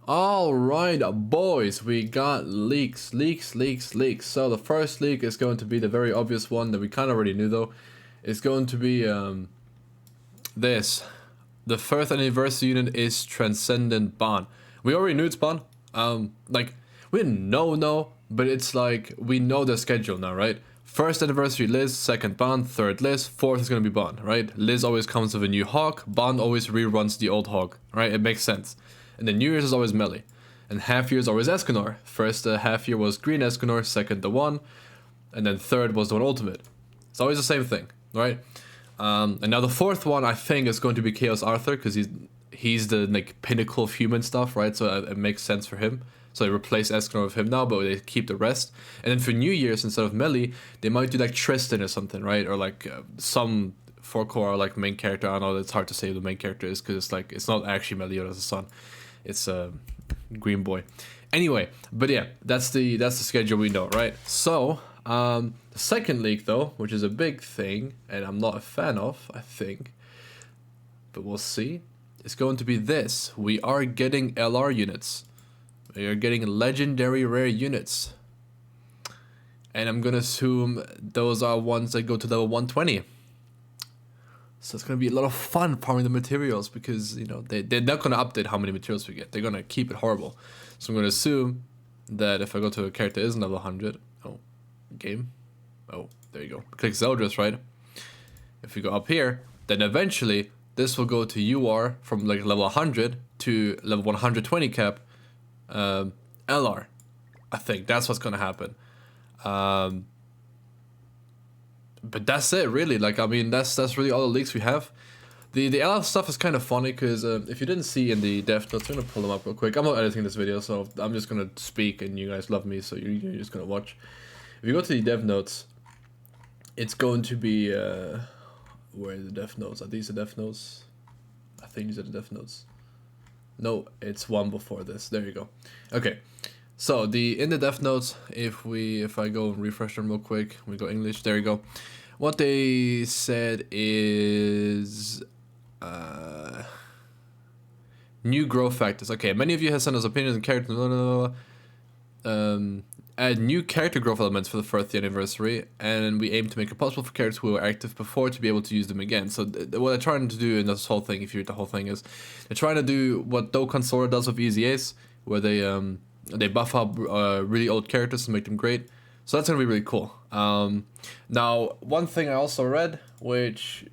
Alright, boys, we got leaks. So the first leak is going to be the very obvious one that we kind of already knew though. It's going to be this. The first anniversary unit is Transcendant Bond. We already knew it's Bond. Like, we didn't know, but it's like, we know the schedule now, right? First anniversary Liz, second Bond, third Liz, fourth is gonna be Bond, right? Liz always comes with a new Hawk, Bond always reruns the old Hawk, right? It makes sense. And then New Year's is always Melee. And half year is always Escanor. First half year was Green Escanor, second the one, and then third was the one Ultimate. It's always the same thing, right? And now the fourth one I think is going to be Chaos Arthur because he's the like pinnacle of human stuff, right? So it makes sense for him. So they replace Escanor with him now, but they keep the rest. And then for New Year's instead of Melee, they might do like Tristan or something, right? Or like some 4-core like main character. I know it's hard to say who the main character is because it's like it's not actually Meliodas' son. It's Green Boy. Anyway, but yeah, that's the schedule we know, right? So the second leak though, which is a big thing, and I'm not a fan of, I think, but we'll see. It's going to be this. We are getting LR units. We are getting legendary rare units. And I'm gonna assume those are ones that go to level 120. So it's gonna be a lot of fun farming the materials because, you know, they're not gonna update how many materials we get. They're gonna keep it horrible. So I'm gonna assume that if I go to a character that isn't level 100, oh, game, oh, there you go. Click Zeldris, right? If we go up here, then eventually this will go to UR from like level 100 to level 120 cap, LR. I think that's what's gonna happen. But that's it, really. Like, I mean, that's really all the leaks we have. The LR stuff is kind of funny because if you didn't see in the dev notes, I'm gonna pull them up real quick. I'm not editing this video, so I'm just gonna speak, and you guys love me, so you're just gonna watch. If you go to the dev notes, it's going to be where are the dev notes? Are these the dev notes? I think these are the dev notes. No, it's one before this. There you go. Okay. So in the dev notes, if I go and refresh them real quick, we go English, there you go. What they said is new growth factors. Okay, many of you have sent us opinions and characters, blah, blah, blah. Add new character growth elements for the 1st anniversary, and we aim to make it possible for characters who were active before to be able to use them again. So what they're trying to do in this whole thing, if you read the whole thing, is they're trying to do what Dokkan Sora does with Easy Ace, where they buff up really old characters to make them great. So that's gonna be really cool. Now, one thing I also read, which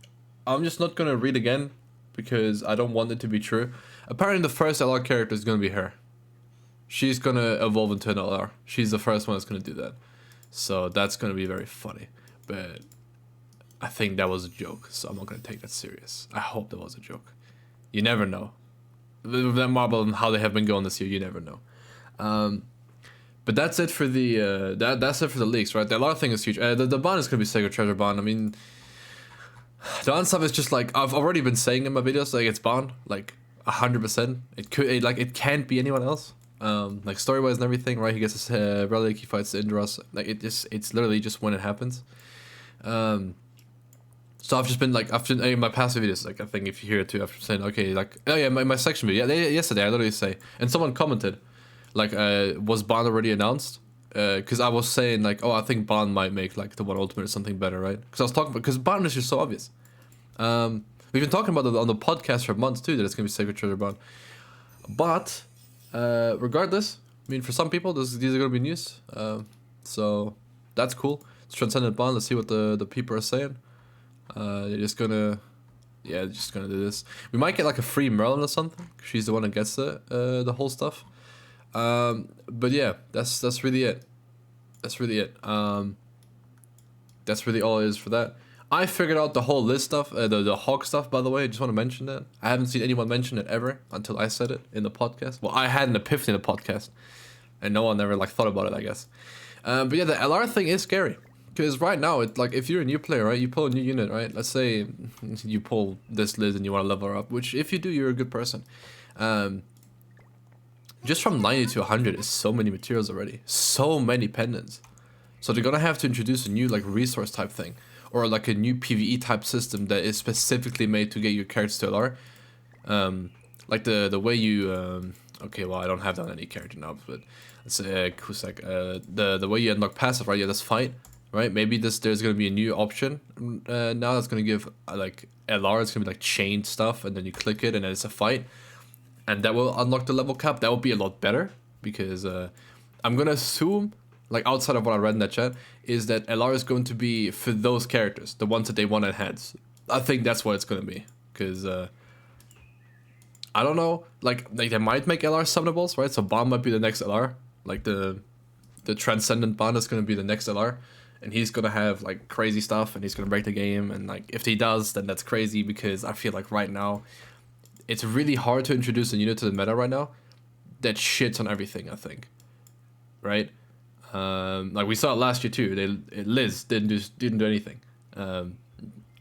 I'm just not gonna read again because I don't want it to be true. Apparently, the first LR character is gonna be her. She's gonna evolve into an LR. She's the first one that's gonna do that. So that's gonna be very funny. But I think that was a joke, so I'm not gonna take that serious. I hope that was a joke. You never know. With that Marvel and how they have been going this year, you never know. But that's it for the that's it for the leaks, right? The LR thing is huge. The bond is gonna be Sacred Treasure Bond. I mean, the other stuff is just like I've already been saying in my videos, like it's Bond, like 100%. It can't be anyone else. Like story wise and everything, right? He gets his relic, he fights the Indras. Like it's literally just when it happens. So I've just been like in my past videos, like I think if you hear it too, I've been saying okay, like oh yeah, my section video, yeah, yesterday I literally say, and someone commented, like was Bond already announced? Because I was saying like oh I think Bond might make like the one Ultimate or something better, right? Because I was talking about because Bond is just so obvious. We've been talking about it on the podcast for months too that it's gonna be Sacred Treasure Bond, but regardless, I mean for some people these are gonna be news. So that's cool. It's Transcendent Bond. Let's see what the people are saying. They're just gonna do this. We might get like a free Merlin or something. She's the one that gets the whole stuff. But yeah, that's really it. That's really it. That's really all it is for that. I figured out the whole list stuff, the Hawk stuff, by the way. I just want to mention that. I haven't seen anyone mention it ever until I said it in the podcast. Well, I had an epiphany in the podcast, and no one ever like thought about it, I guess. But yeah, the LR thing is scary. Because right now, it's like if you're a new player, right, you pull a new unit, right? Let's say you pull this Liz and you want to level her up, which if you do, you're a good person. Just from 90 to 100 is so many materials already. So many pendants. So they're going to have to introduce a new like resource type thing. Or like a new PvE type system that is specifically made to get your characters to LR. Like the way you Okay, well, I don't have that on any character now, but let's say Kusak. The way you unlock passive, right? Yeah, this fight, right? Maybe there's gonna be a new option now that's gonna give like LR. It's gonna be like chained stuff, and then you click it, and then it's a fight, and that will unlock the level cap. That will be a lot better because I'm gonna assume, like outside of what I read in that chat, is that LR is going to be for those characters, the ones that they want to enhance. I think that's what it's gonna be because. I don't know, like they might make LR summonables, right? So Bond might be the next LR, like the Transcendant Bond is gonna be the next LR, and he's gonna have like crazy stuff, and he's gonna break the game, and like if he does, then that's crazy because I feel like right now, it's really hard to introduce a unit to the meta right now that shits on everything. I think, right? Like we saw it last year too. Liz didn't do anything,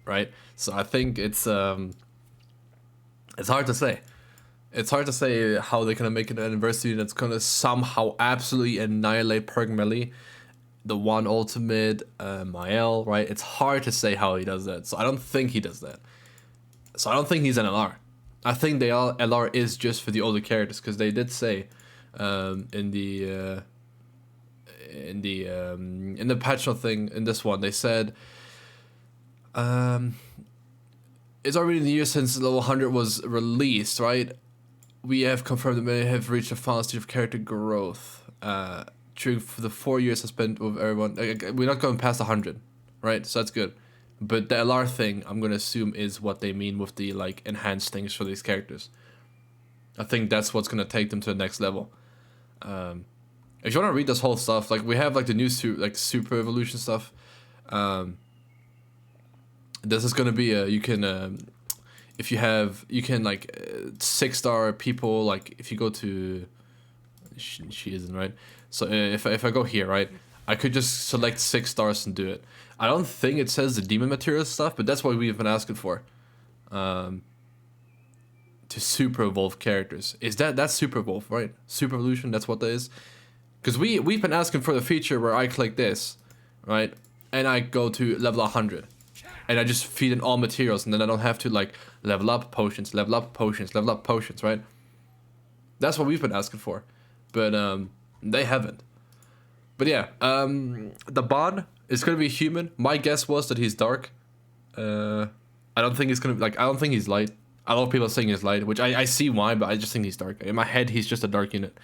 right? So I think it's hard to say. It's hard to say how they're gonna make an anniversary that's gonna somehow absolutely annihilate Perk Melee, the one ultimate, Mael, right? It's hard to say how he does that. So I don't think he does that. So I don't think he's an LR. I think LR is just for the older characters because they did say in the patch note thing in this one they said it's already the year since level 100 was released, right? We have confirmed that many have reached a final stage of character growth. During the 4 years I spent with everyone, we're not going past 100, right? So that's good. But the LR thing, I'm gonna assume, is what they mean with the like enhanced things for these characters. I think that's what's gonna take them to the next level. If you wanna read this whole stuff, like we have like the new super evolution stuff. This is gonna be you can. If you can like 6-star people, like if you go to, she isn't, right? So if I go here, right, I could just select 6 stars and do it. I don't think it says the demon material stuff, but that's what we've been asking for. To super evolve characters. That's super evolve, right? Super evolution, that's what that is. Because we've been asking for the feature where I click this, right, and I go to level 100. And I just feed in all materials, and then I don't have to like level up potions, level up potions, level up potions, right? That's what we've been asking for, but they haven't. But yeah, the Bond is gonna be human. My guess was that he's dark. I don't think he's gonna I don't think he's light. A lot of people are saying he's light, which I see why, but I just think he's dark. In my head, he's just a dark unit.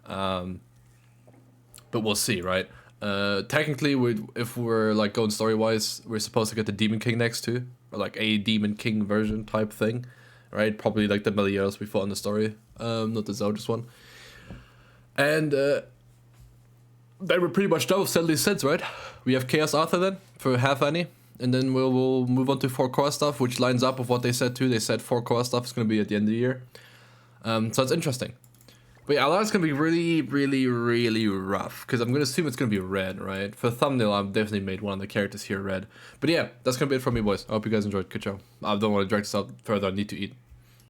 But we'll see, right? Technically, if we're like going story wise, we're supposed to get the Demon King next too, or like a Demon King version type thing, right? Probably like the Meliodas we fought in the story, not the Zeldris one. And they were pretty much done with Deadly Sins, right? We have Chaos Arthur then for half any, and then we'll move on to 4 core stuff, which lines up with what they said too. They said 4 core stuff is gonna be at the end of the year, so it's interesting. But yeah, LR is going to be really, really, really rough. Because I'm going to assume it's going to be red, right? For the thumbnail, I've definitely made one of the characters here red. But yeah, that's going to be it from me, boys. I hope you guys enjoyed. Good show. I don't want to drag this out further. I need to eat.